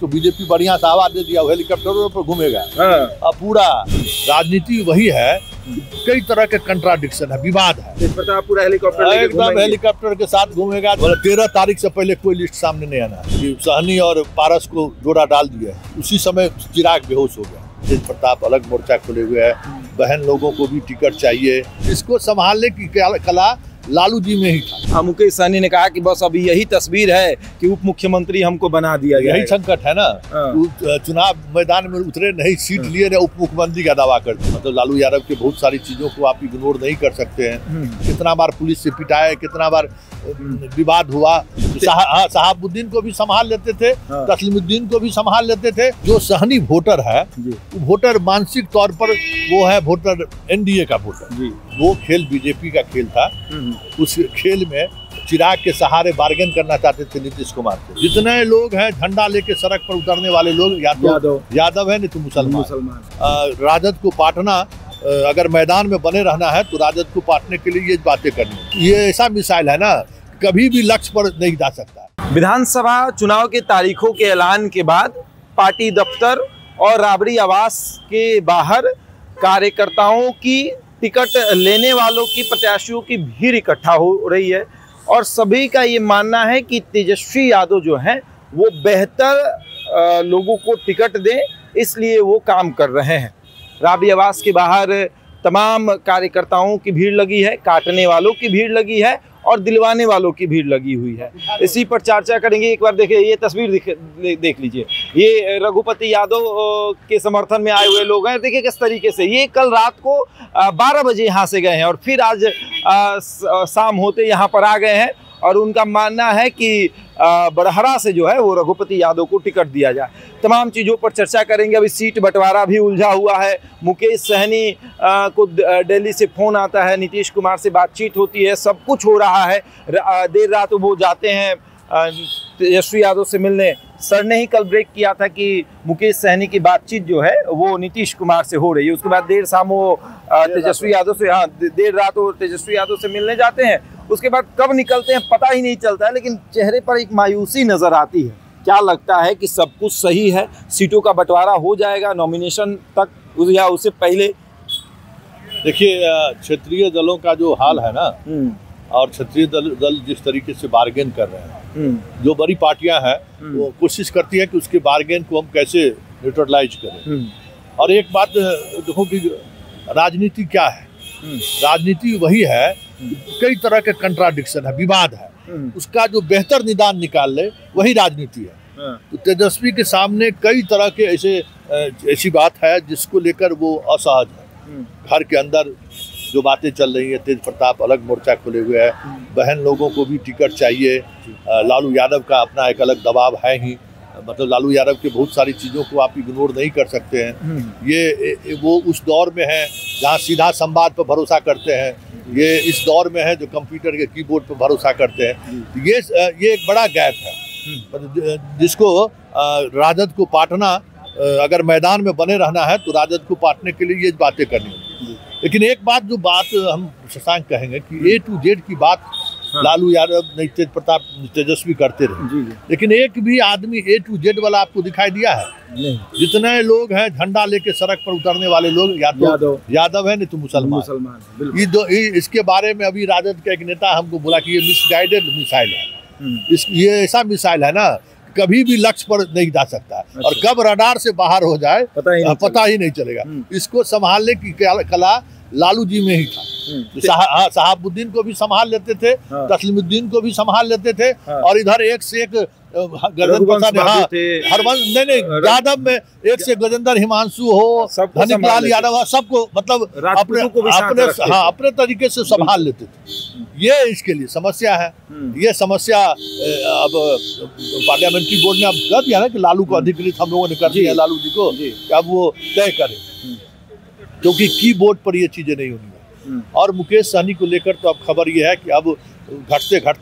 जिसको बीजेपी बढ़िया से हवा दे दिया, वो हेलीकॉप्टरों पर घूमेगा। अब पूरा राजनीति वही है, कई तरह के कंट्राडिक्शन है, विवाद है। तेज प्रताप पूरा हेलीकॉप्टर एकदम हेलीकॉप्टर के साथ घूमेगा। 13 तारीख से पहले कोई लिस्ट सामने नहीं आना। सहनी और पारस को जोड़ा डाल दिया, उसी समय चिराग बेहोश हो गया। तेज प्रताप अलग मोर्चा खोले हुए है, बहन लोगों को भी टिकट चाहिए। इसको संभालने की कला लालू जी में ही था। मुकेश सहनी ने कहा कि बस अभी यही तस्वीर है कि उप मुख्यमंत्री हमको बना दिया गया। यही संकट है ना, चुनाव मैदान में उतरे नहीं, सीट लिए नहीं, उप मुख्यमंत्री का दावा करते। मतलब लालू यादव के बहुत सारी चीजों को आप इग्नोर नहीं कर सकते हैं। कितना बार पुलिस से पिटाए, कितना बार विवाद हुआ। शहाबुद्दीन को भी संभाल लेते थे, तस्लीमुद्दीन को भी संभाल लेते थे। जो सहनी वोटर है, वोटर मानसिक तौर पर वो है वोटर एनडीए का वोटर। वो खेल बीजेपी का खेल था। उस खेल में चिराग के सहारे बार्गेन करना चाहते थे नीतीश कुमार से। जितने लोग हैं झंडा लेके सड़क पर उतरने वाले लोग, या तो यादव है नहीं तो मुसलमान। राजद को पाटना, अगर मैदान में बने रहना है तो राजद को पाटने के लिए ये बातें करनी। ये ऐसा मिसाइल है ना, कभी भी लक्ष्य पर नहीं जा सकता। विधानसभा चुनाव के तारीखों के ऐलान के बाद पार्टी दफ्तर और राबड़ी आवास के बाहर कार्यकर्ताओं की, टिकट लेने वालों की, प्रत्याशियों की भीड़ इकट्ठा हो रही है और सभी का ये मानना है कि तेजस्वी यादव जो हैं वो बेहतर लोगों को टिकट दें, इसलिए वो काम कर रहे हैं। राबड़ी आवास के बाहर तमाम कार्यकर्ताओं की भीड़ लगी है, काटने वालों की भीड़ लगी है और दिलवाने वालों की भीड़ लगी हुई है। इसी पर चर्चा करेंगे। एक बार देखिए ये तस्वीर देख लीजिए, ये रघुपति यादव के समर्थन में आए हुए लोग हैं। देखिए किस तरीके से ये कल रात को 12 बजे यहाँ से गए हैं और फिर आज शाम होते यहाँ पर आ गए हैं और उनका मानना है कि बड़हरा से जो है वो रघुपति यादव को टिकट दिया जाए। तमाम चीज़ों पर चर्चा करेंगे। अभी सीट बंटवारा भी उलझा हुआ है। मुकेश सहनी को दिल्ली से फ़ोन आता है, नीतीश कुमार से बातचीत होती है, सब कुछ हो रहा है। देर रात वो जाते हैं तेजस्वी यादव से मिलने। सर ने ही कल ब्रेक किया था कि मुकेश सहनी की बातचीत जो है वो नीतीश कुमार से हो रही है। उसके बाद देर शाम वो तेजस्वी यादव से, देर रात वो तेजस्वी यादव से मिलने जाते हैं। उसके बाद कब निकलते हैं पता ही नहीं चलता है, लेकिन चेहरे पर एक मायूसी नजर आती है। क्या लगता है कि सब कुछ सही है, सीटों का बंटवारा हो जाएगा नॉमिनेशन तक या उससे पहले? देखिए क्षेत्रीय दलों का जो हाल है ना, और क्षेत्रीय दल जिस तरीके से बार्गेन कर रहे हैं, जो बड़ी पार्टियां हैं वो कोशिश करती है कि उसके बार्गेन को हम कैसे न्यूट्रलाइज करें। और एक बात देखो कि राजनीति क्या है, राजनीति वही है, कई तरह के कंट्राडिक्शन है, विवाद है, उसका जो बेहतर निदान निकाल ले वही राजनीति है। तो तेजस्वी के सामने कई तरह के ऐसी बात है जिसको लेकर वो असहज है। घर के अंदर जो बातें चल रही है, तेज प्रताप अलग मोर्चा खोले हुए है, बहन लोगों को भी टिकट चाहिए। लालू यादव का अपना एक अलग दबाव है ही, मतलब लालू यादव के बहुत सारी चीज़ों को आप इग्नोर नहीं कर सकते हैं। ये वो उस दौर में है जहाँ सीधा संवाद पर भरोसा करते हैं, ये इस दौर में है जो कंप्यूटर के कीबोर्ड पर भरोसा करते हैं। ये एक बड़ा गैप है जिसको राजद को पाटना, अगर मैदान में बने रहना है तो राजद को पाटने के लिए ये बातें करनी होगी। लेकिन एक बात जो बात हम शशांक कहेंगे कि A to Z की बात लालू यादव नहीं, तेज प्रताप, तेजस्वी करते रहे, लेकिन एक भी आदमी A to Z वाला आपको दिखाई दिया है? नहीं। जितने लोग हैं झंडा लेके सड़क पर उतरने वाले लोग, या तो यादव है नहीं तो मुसलमान। इसके बारे में अभी राजद का एक नेता हमको बोला कि ये मिसगाइडेड मिसाइल है। ये ऐसा मिसाइल है ना, कभी भी लक्ष्य पर नहीं जा सकता। अच्छा। और कब रडार से बाहर हो जाए पता ही नहीं चलेगा। इसको संभालने की कला लालू जी में ही था। शहाबुद्दीन को भी संभाल लेते थे, तस्लीमुद्दीन को भी संभाल लेते थे, और इधर एक से एक हरवंश नहीं यादव में एक से गजेंद्र हिमांशु हो, धनिक लाल यादव, सबको मतलब अपने तरीके से संभाल लेते थे। ये इसके लिए समस्या है। ये समस्या अब पार्लियामेंट्री बोर्ड ने अब कर दिया ना कि लालू को अधिकृत हम लोगों ने कर दिया लालू जी को, अब वो तय करे, क्योंकि कीबोर्ड पर ये चीजें नहीं होनी है। और मुकेश सहनी को लेकर तो अब खबर ये है कि अब घटते कर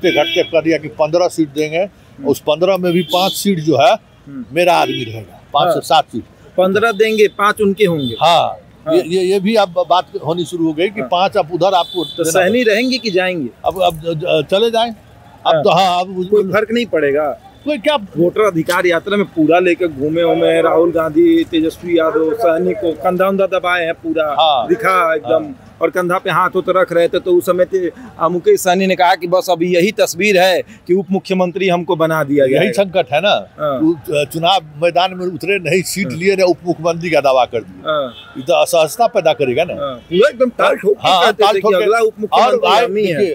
दिया कि 15 सीट देंगे, उस 15 में भी 5 सीट जो है मेरा आदमी रहेगा, 5 से 7 सीट 15 देंगे, 5 उनके होंगे। हाँ। ये भी अब बात होनी शुरू हो गई कि 5 अब उधर आपको तो सहनी रहेंगे कि जाएंगे? अब चले जाएं। अब तो अब कोई फर्क नहीं पड़ेगा। कोई क्या वोटर अधिकार यात्रा में पूरा लेकर घूमे हुए राहुल गांधी, तेजस्वी यादव, सहनी को कंधा उंधा दबाए हैं पूरा, दिखा एकदम, और कंधा पे हाथ तो रख रहे थे। तो उस समय मुकेश सहनी ने कहा कि बस अभी यही तस्वीर है कि उप मुख्यमंत्री हमको बना दिया गया। यही संकट है ना, चुनाव मैदान में उतरे नहीं, सीट लिए नहीं, उप मुख्यमंत्री का दावा कर दिया, ये तो असहजता पैदा करेगा ना। एकदम ताल ठोक के अगला उप मुख्यमंत्री।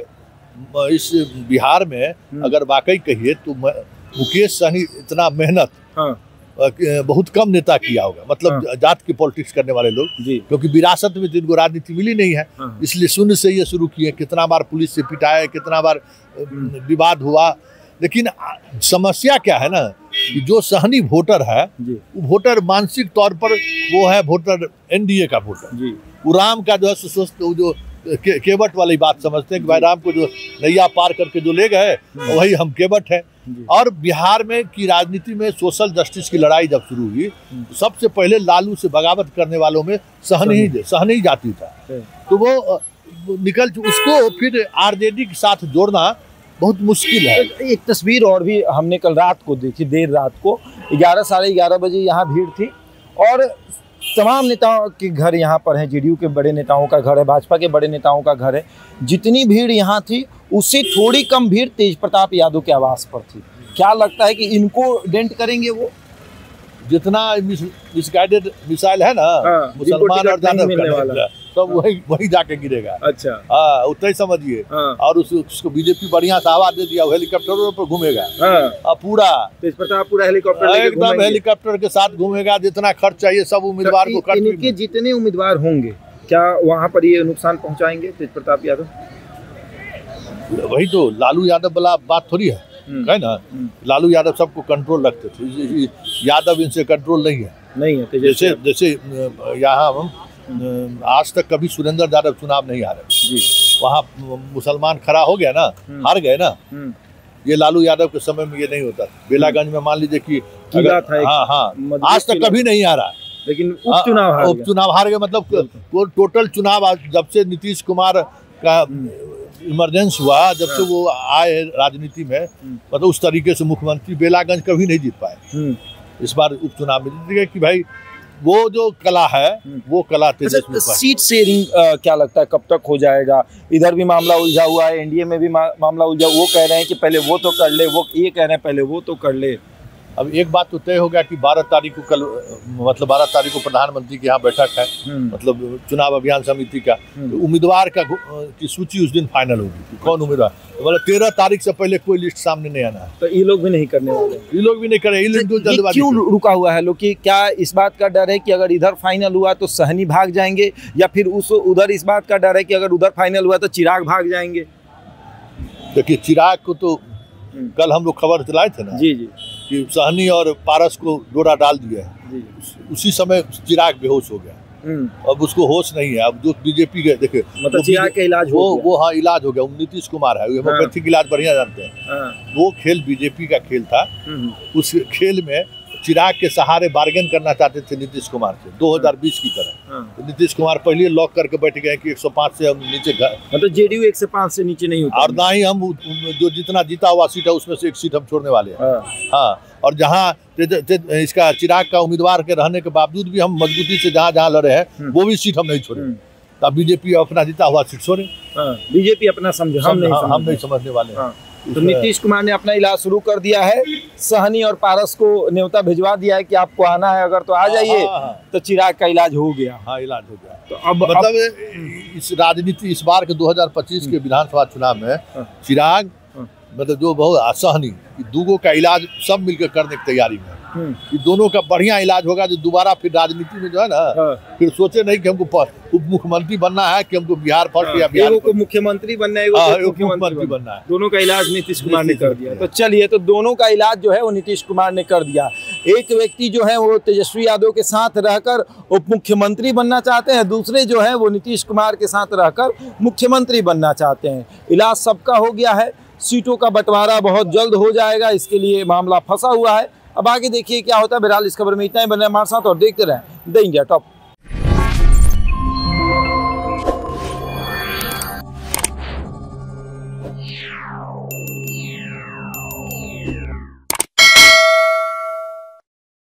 इस बिहार में अगर वाकई कहिए तो मुकेश सहनी इतना मेहनत बहुत कम नेता किया होगा, मतलब जात की पॉलिटिक्स करने वाले लोग, क्योंकि विरासत में जिनको राजनीति मिली नहीं है, इसलिए शून्य से ये शुरू किए। कितना बार पुलिस से पिटाया, कितना बार विवाद हुआ, लेकिन समस्या क्या है ना कि जो सहनी वोटर है वो वोटर मानसिक तौर पर वो है वोटर एनडीए का वोटर, वो राम का जो है जो केवट वाली बात समझते हैं कि भाई राम को जो नैया पार करके जो ले गए वही हम केवट है। और बिहार में की राजनीति में सोशल जस्टिस की लड़ाई जब शुरू हुई तो सबसे पहले लालू से बगावत करने वालों में सहनी जाति था, तो वो निकल उसको फिर आरजेडी के साथ जोड़ना बहुत मुश्किल है। एक तस्वीर और भी हमने कल रात को देखी, देर रात को 11 साढ़े 11 बजे यहाँ भीड़ थी और तमाम नेताओं के घर यहाँ पर हैं, जेडीयू के बड़े नेताओं का घर है, भाजपा के बड़े नेताओं का घर है। जितनी भीड़ यहाँ थी उससे थोड़ी कम भीड़ तेज प्रताप यादव के आवास पर थी। क्या लगता है कि इनको डेंट करेंगे वो? जितना मिसगाइडेड मिसाइल है ना मुसलमान और यादव सब वही जाके गिरेगा। अच्छा, हाँ उतना ही समझिए। और उसको बीजेपी बढ़िया से हवा दे दिया, हेलीकॉप्टरों पर घूमेगा पूरा तेज प्रताप, पूरा हेलीकॉप्टर एकदम हेलीकॉप्टर के साथ घूमेगा। जितना खर्च चाहिए सब उम्मीदवार को इनके जितने उम्मीदवार होंगे क्या वहाँ पर ये नुकसान पहुँचाएंगे तेज प्रताप यादव? वही तो लालू यादव वाला बात थोड़ी है ना। लालू यादव सबको कंट्रोल रखते थे, यादव इनसे कंट्रोल नहीं है। जैसे यहाँ आज तक कभी सुरेंद्र यादव चुनाव नहीं हारे जी, वहाँ मुसलमान खड़ा हो गया ना, हार गए ना। ये लालू यादव के समय में ये नहीं होता। बेलागंज में मान लीजिए कि आज तक कभी नहीं हारा, लेकिन उपचुनाव हार गए। मतलब टोटल चुनाव जब से नीतीश कुमार का इमरजेंस हुआ, जब से वो आए राजनीति में, मतलब उस तरीके से मुख्यमंत्री बेलागंज कभी नहीं जीत पाए। इस बार उपचुनाव में जीत गए कि भाई वो जो कला है वो कला तेजस्वी। सीट शेयरिंग क्या लगता है कब तक हो जाएगा? इधर भी मामला उलझा हुआ है, एनडीए में भी मामला उलझा। वो कह रहे हैं कि पहले वो तो कर ले, वो ये कह रहे हैं पहले वो तो कर ले। अब एक बात तो तय हो गया कि 12 तारीख को कल, मतलब 12 तारीख को प्रधानमंत्री की यहाँ बैठक है, मतलब चुनाव अभियान समिति का, तो उम्मीदवार की सूची उस दिन फाइनल होगी, कौन उम्मीदवार। तो मतलब 13 तारीख से पहले कोई लिस्ट सामने नहीं आना है। तो ये लोग भी नहीं करने वाले, ये लोग भी नहीं करें। क्यों रुका हुआ है लोग? कि क्या इस बात का डर है कि अगर इधर फाइनल हुआ तो सहनी भाग जाएंगे, या फिर उधर इस बात का डर है कि अगर उधर फाइनल हुआ तो चिराग भाग जाएंगे? देखिए चिराग को तो कल हम लोग खबर चलाए थे ना जी कि सहनी और पारस को डोरा डाल दिया है, उसी समय चिराग बेहोश हो गया। अब उसको होश नहीं है। अब जो बीजेपी के देखे मतलब चिराग का इलाज वो हाँ इलाज हो गया। नीतीश कुमार है, होम्योपैथिक इलाज बढ़िया जानते हैं। वो खेल बीजेपी का खेल था। उस खेल में चिराग के सहारे बार्गेन करना चाहते थे नीतीश कुमार से 2020 की तरह। तो नीतीश कुमार पहले लॉक करके बैठ गए कि 105 से हम नीचे, मतलब जेडीयू 105 से नीचे नहीं होता, और ना ही हम जो जितना जीता हुआ सीट है उसमें से एक सीट हम छोड़ने वाले हैं। हाँ, और जहाँ इसका चिराग का उम्मीदवार के रहने के बावजूद भी हम मजबूती से जहाँ लड़े हैं वो भी सीट हम नहीं छोड़े। तब बीजेपी अपना जीता हुआ सीट छोड़े, बीजेपी अपना समझे, हम नहीं समझने वाले। तो नीतीश कुमार ने अपना इलाज शुरू कर दिया है। सहनी और पारस को न्योता भिजवा दिया है कि आपको आना है, अगर तो आ जाइए। तो चिराग का इलाज हो गया। हाँ, इलाज हो गया। तो अब मतलब इस राजनीति इस बार के 2025 के विधानसभा चुनाव में चिराग मतलब जो बहुत सहनी दोनों का इलाज सब मिलकर करने की तैयारी में। ये दोनों का बढ़िया इलाज होगा, जो दोबारा फिर राजनीति में जो है ना फिर सोचे नहीं कि हमको उप मुख्यमंत्री बनना है, कि हमको बिहार फर्स्ट या बिहार मुख्यमंत्री बनना है। दोनों का इलाज नीतीश कुमार ने कर दिया। तो चलिए, तो दोनों का इलाज जो है वो नीतीश कुमार ने कर दिया। एक व्यक्ति जो है वो तेजस्वी यादव के साथ रहकर उप मुख्यमंत्री बनना चाहते हैं, दूसरे जो है वो नीतीश कुमार के साथ रहकर मुख्यमंत्री बनना चाहते हैं। इलाज सबका हो गया है, सीटों का बंटवारा बहुत जल्द हो जाएगा, इसके लिए मामला फंसा हुआ है। अब आगे देखिए क्या होता है। बहरहाल इस खबर में इतना ही। बने हमारे साथ और देखते रहें द इंडिया टॉप।